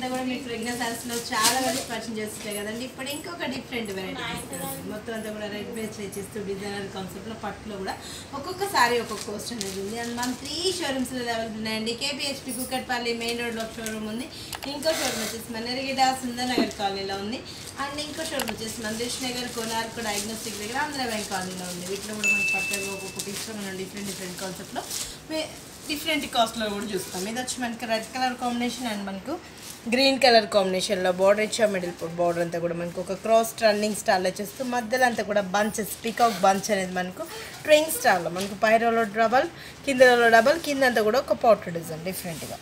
అంతా కూడా మీకు రెగ్యులర్ సారీస్లో చాలా వరకు పర్చేస్ చేస్తుంటాయి కదండి. ఇప్పుడు ఇంకొక డిఫరెంట్ వెరైటీ మొత్తం అంతా కూడా రెడ్ బేస్ చేస్తూ డిజైనర్ కాన్సెప్ట్లో పట్టులో కూడా ఒక్కొక్క సారీ ఒక్కొక్క కాస్ట్ అనేది ఉంది. అండ్ మనం 3 షోరూమ్స్లో అవైలబుల్ ఉన్నాయండి. కేపీహెచ్పీ కుక్కట్పల్లి మెయిన్ రోడ్లో ఒక షోరూమ్ ఉంది. ఇంకో షోరూమ్ వచ్చేసి మన ఎరిగిడ సుందరనగర్ కాలనీలో ఉంది. అండ్ ఇంకో షోరూమ్ వచ్చేసి మన దిల్షుఖ్నగర్ కోనార్క్ డయాగ్నోస్టిక్ దగ్గర ఆంధ్ర బ్యాంక్ కాలనీలో ఉంది. వీటిలో కూడా మనకి పట్టులో ఒక్కొక్క పీస్లో మనం డిఫరెంట్ కాన్సెప్ట్లో డిఫరెంట్ కాస్ట్లో కూడా చూస్తాం. ఇది వచ్చి మనకి రెడ్ కలర్ కాంబినేషన్ అండ్ మనకు గ్రీన్ కలర్ కాంబినేషన్లో బార్డర్ ఇచ్చా. మిడిల్ బార్డర్ అంతా కూడా మనకు ఒక క్రాస్ రన్నింగ్ స్టైల్లో చేస్తూ మధ్యలో అంతా కూడా బంచెస్ పీకాక్ బంచ్ అనేది మనకు ట్రైన్ స్టైల్లో మనకు పైరోలో డబల్ కిందలో డబల్ కింద అంతా కూడా ఒక పాట్ డిజైన్ డిఫరెంట్గా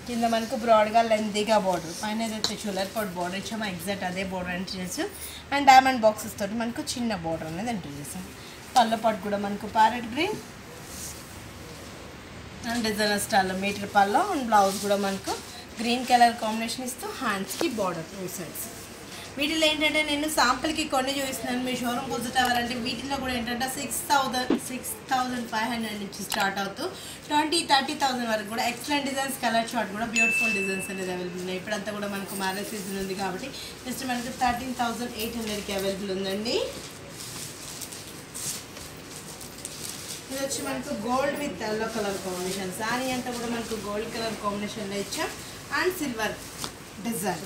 కింద మనకు బ్రాడ్గా లెంతీగా బార్డర్ పైన ఏదైతే షులర్ పాట్ బార్డర్ ఇచ్చామో ఎగ్జాక్ట్ అదే బార్డర్ ఎంటర్ చేసి అండ్ డైమండ్ బాక్సెస్ తోటి మనకు చిన్న బార్డర్ అనేది ఎంటర్ చేసాం. పళ్ళ పాట్ కూడా మనకు ప్యారెట్ గ్రీన్ అండ్ డిజైనర్ స్టైల్లో మీటర్ పల్లో అండ్ బ్లౌజ్ కూడా మనకు గ్రీన్ కలర్ కాంబినేషన్ ఇస్తూ హ్యాండ్స్కి బార్డర్ 2 సైడ్స్. వీటిలో ఏంటంటే నేను శాంపుల్కి కొన్ని చూపిస్తున్నాను. మీ షోరూమ్ విజిట్ అవ్వాలంటే వీటిలో కూడా ఏంటంటే 6,500 నుంచి స్టార్ట్ అవుతూ 20,000-30,000 వరకు కూడా ఎక్సలెంట్ డిజైన్స్ కలర్ షార్ట్ కూడా బ్యూటిఫుల్ డిజైన్స్ అనేది అవైలబుల్ ఉన్నాయి. ఇప్పుడంతా కూడా మనకు మ్యారేజ్ సీజన్ ఉంది కాబట్టి జస్ట్ మనకు 13,800కి అవైలబుల్ ఉందండి. ఇది వచ్చి మనకు gold with yellow colour combination sorry అంతా కూడా మనకు గోల్డ్ కలర్ కాంబినేషన్లో ఇచ్చాం అండ్ సిల్వర్ డిజైన్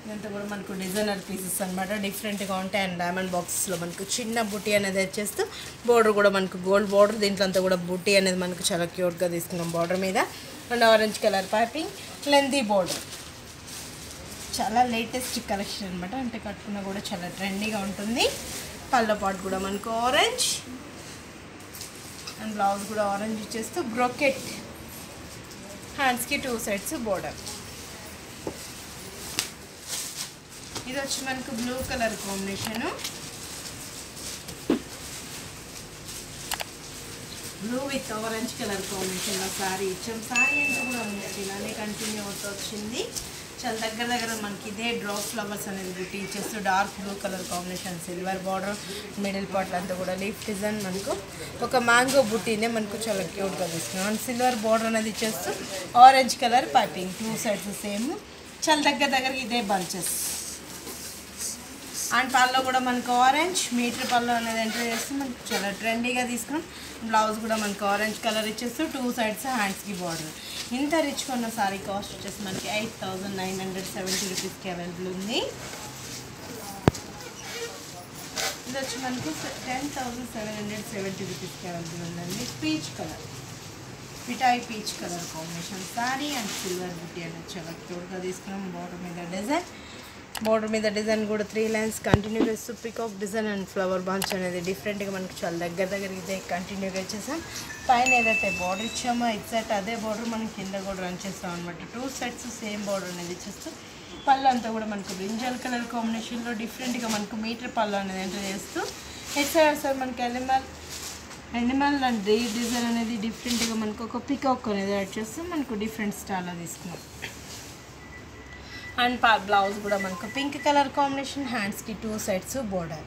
ఇదంతా కూడా మనకు డిజైనర్ పీసెస్ అనమాట డిఫరెంట్గా ఉంటాయి. అండ్ డైమండ్ బాక్సెస్లో మనకు చిన్న బుటీ అనేది వచ్చేస్తూ బోర్డర్ కూడా మనకు గోల్డ్ బోర్డర్ దీంట్లో అంతా కూడా బుటీ అనేది మనకు చాలా క్యూట్గా తీసుకున్నాం బార్డర్ మీద. And orange colour piping lengthy border చాలా లేటెస్ట్ కలెక్షన్ అనమాట. అంటే కట్టుకున్నా కూడా చాలా ట్రెండీగా ఉంటుంది. పళ్ళ పాట్ కూడా మనకు ఆరెంజ్ అండ్ బ్లౌజ్ కూడా ఆరెంజ్ ఇచ్చేస్తూ బ్రోకెట్ హ్యాండ్స్కి 2 సైడ్స్ బోర్డర్. ఇది వచ్చి మనకు blue colour combination blue with orange colour కాంబినేషన్లో సారీ ఇచ్చాం. సారీ అంతా కూడా ఇలానే కంటిన్యూ అవుతూ వచ్చింది. చాలా దగ్గర మనకి ఇదే డ్రాప్ ఫ్లవర్స్ అనేది బుట్టి ఇచ్చేస్తూ dark blue colour combination silver border middle part అంతా కూడా లీఫ్ డిజైన్ మనకు ఒక మ్యాంగో బుట్టీనే మనకు చాలా క్యూట్గా తీసుకున్నాం. అండ్ సిల్వర్ బార్డర్ అనేది ఇచ్చేస్తూ orange colour piping 2 sides same చాలా దగ్గరకి ఇదే బంచెస్. అండ్ పళ్ళు కూడా మనకు ఆరెంజ్ మీటర్ పళ్ళు అనేది ఎంటర్ చేస్తూ మనకు చాలా ట్రెండీగా తీసుకున్నాం. బ్లౌజ్ కూడా మనకు ఆరెంజ్ కలర్ ఇచ్చేస్తూ 2 సైడ్స్ హ్యాండ్స్కి బార్డర్. ఇంత రిచ్ కొన్న సారీ కాస్ట్ వచ్చేసి మనకి 8,970 రూపీస్కి అవైలబుల్ ఉంది. ఇది వచ్చి మనకు 10,770 రూపీస్కి అవైలబుల్ ఉందండి. పీచ్ కలర్ పిటాయి peach colour combination sari and silver బుట్టి అనేది చాలా క్యూట్గా తీసుకున్నాం. బోర్డర్ మీద డిజైన్ కూడా 3 లైన్స్ కంటిన్యూగా వేస్తూ peacock design and flower bunch అనేది డిఫరెంట్గా మనకు చాలా దగ్గరికి ఇదే కంటిన్యూగా ఇచ్చేసాం. పైన ఏదైతే బార్డర్ ఇచ్చామో ఎగ్జాక్ట్ అదే బార్డర్ మనం కింద కూడా రన్ చేస్తాం అనమాట. 2 సెట్స్ సేమ్ బార్డర్ అనేది ఇచ్చేస్తూ పళ్ళు అంతా కూడా మనకు బ్రింజల్ కలర్ కాంబినేషన్లో డిఫరెంట్గా మనకు మీటర్ పళ్ళు అనేది ఎంటర్ చేస్తూ సార్ మనకి ఎనిమల్ అండ్ డిజైన్ అనేది డిఫరెంట్గా మనకు ఒక పికాక్ అనేది యాడ్ చేస్తూ మనకు డిఫరెంట్ స్టైల్లో తీసుకున్నాం. అండ్ బ్లౌజ్ కూడా మనకు పింక్ కలర్ కాంబినేషన్ హ్యాండ్స్కి 2 సైడ్స్ బోర్డర్.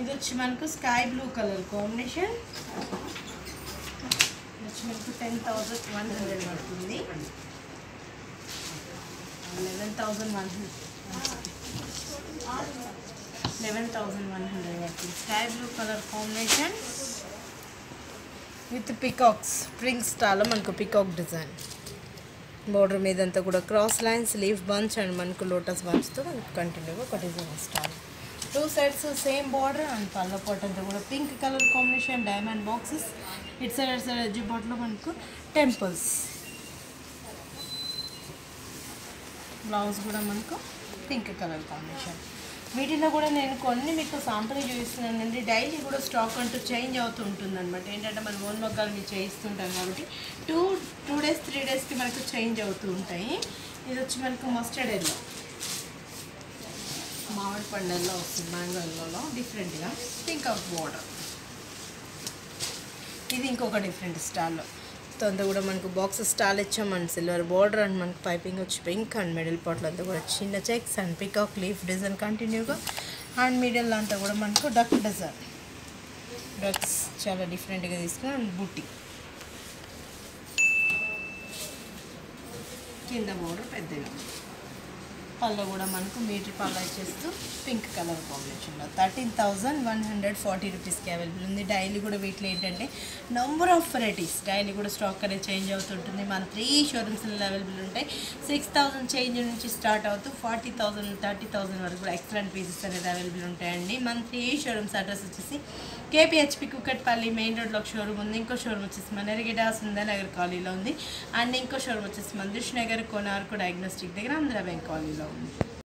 ఇది వచ్చి మనకు స్కై బ్లూ కలర్ కాంబినేషన్ వచ్చి మనకు 10,100 పడుతుంది. 11,100 పడుతుంది. Sky blue colour combination with peacocks spring స్టాల్లో మనకు పికాక్ డిజైన్ బోర్డర్ మీదంతా కూడా cross lines leaf bunch and మనకు లోటస్ బంచ్తో మనకు కంటిన్యూగా ఒక design stall 2 sides same border and పళ్ళ పాట్ అంతా కూడా pink colour combination diamond boxes ఇట్ సైడ్ ఎడ్జ్ బాట్లో మనకు టెంపుల్స్. బ్లౌజ్ కూడా మనకు పింక్ కలర్ కాంబినేషన్. వీటిలో కూడా నేను కొన్ని మీకు శాంపుల్ చూపిస్తున్నానండి. డైలీ కూడా స్టాక్ అంటూ చేంజ్ అవుతూ ఉంటుంది అనమాట. ఏంటంటే మనం ఓన్ మగ్గాలు మీరు చేయిస్తుంటాం కాబట్టి 2 డేస్ 3 డేస్కి మనకు చేంజ్ అవుతూ ఉంటాయి. ఇది వచ్చి మనకు మస్టర్డ్ ఎల్లో మామిడి పండుల్లో వస్తుంది మ్యాంగో ఎల్లోలో డిఫరెంట్గా పింక్ ఆఫ్ బోర్డర్. ఇది ఇంకొక డిఫరెంట్ స్టైల్లో అంతా కూడా మనకు బాక్స్ స్టాల్ ఇచ్చాం అండ్ సిల్వర్ బార్డర్ అండ్ మనకు పైపింగ్ వచ్చి పింక్ అండ్ మిడిల్ పార్ట్లో అంతా కూడా చిన్న checks and peacock leaf design కంటిన్యూగా అండ్ మిడిల్ అంతా కూడా మనకు డక్ డిజైన్ డక్స్ చాలా డిఫరెంట్గా తీసుకుని అండ్ బుట్టి కింద బోర్డర్ పెద్దగా. పళ్ళు కూడా మనకు మీటర్ పళ్ళు వచ్చేస్తూ పింక్ కలర్ కాంబినేషన్లో 13,140 రూపీస్కి అవైలబుల్ ఉంది. డైలీ కూడా వీటిలో ఏంటంటే నంబర్ ఆఫ్ వెరైటీస్ డైలీ కూడా స్టాక్ అనేది చేంజ్ అవుతుంటుంది. మన 3 షోరూమ్స్లో అవైలబుల్ ఉంటాయి. 6,000 చేంజ్ నుంచి స్టార్ట్ అవుతూ 40,000 30,000 వరకు కూడా ఎక్సలెంట్ పీసెస్ అనేది అవైలబుల్ ఉంటాయండి. మన 3 షోరూమ్స్ అడ్రస్ వచ్చేసి కేపీహెచ్పి కుక్కట్పల్లి మెయిన్ రోడ్లో ఒక షోరూమ్ ఉంది. ఇంకో షోరూమ్ వచ్చేసి మనరిగడ సుందరనగర్ కాలనీలో ఉంది. అండ్ ఇంకో షోరూమ్ వచ్చేసి మందిష్ నగర్ కోనార్కు డయాగ్నోస్టిక్ దగ్గర ఆంధ్ర బ్యాంక్ కాలనీలో ఉంది.